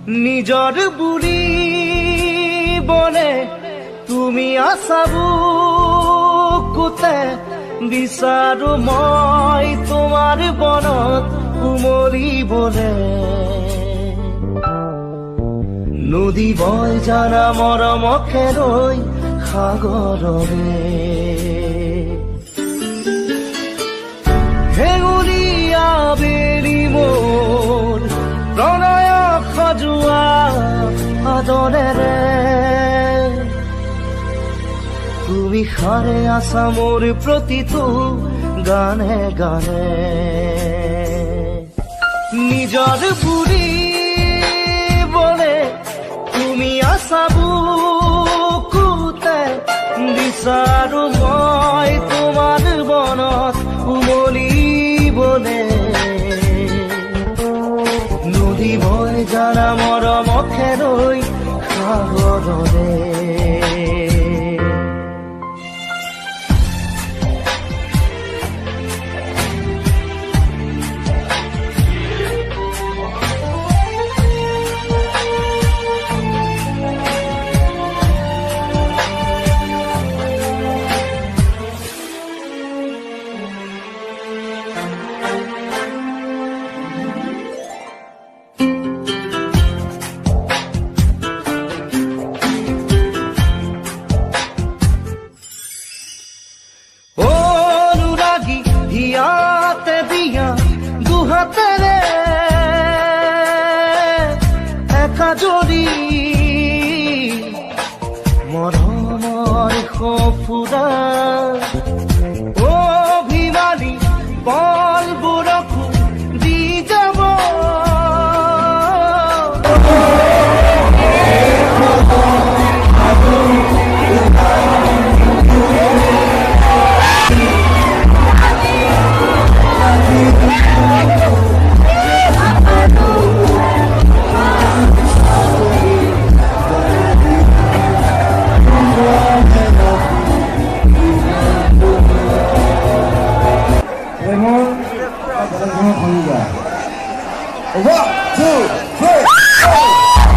নিজৰ বুলি বনে তুমি আছা বুকুতে বিচাৰো মই তোমাৰ বনত উমলিবলে নদী বয় জানা মৰমকে ৰৈ সাগৰৰে হেঙুলীয়া বেলি মোৰ প্ৰণয় সজোৱা আদৰেৰে তুমি সাৰে আছা মোৰ প্ৰতিটো গানে গানে নিজৰ বুলি বলে তুমি আছা বুকুতে বিচাৰো মই তোমাৰ বনত উমলিবলে নদী মই জানা মৰমকে ৰৈ সাগৰৰে দুহাতেৰে একাজৰি মৰমৰ সফুৰা অভিমানী পলবোৰকো দি যাব One, two, three,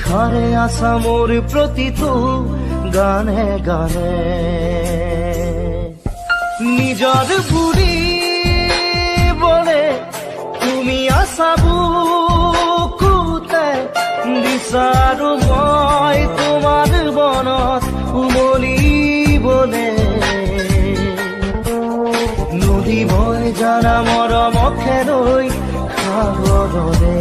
নিশাৰে আছা মোৰ প্ৰতিটো গানে গানে নিজৰ বুলিবলে তুমি আছা বুকুতে বিচাৰো মই তোমাৰ বনত উমলিবলে নদী বৈ জানা মৰমকে লৈ সাগৰৰে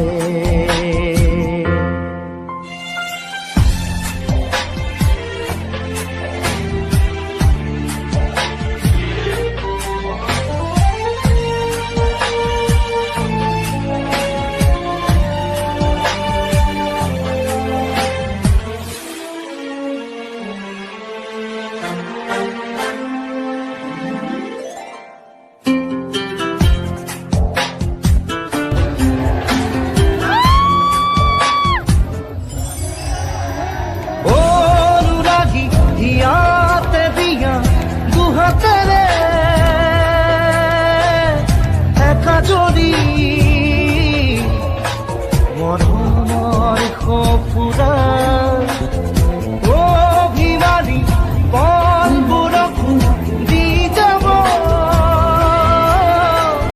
হিয়াতে দিয়া দুহাতেৰে একা যদি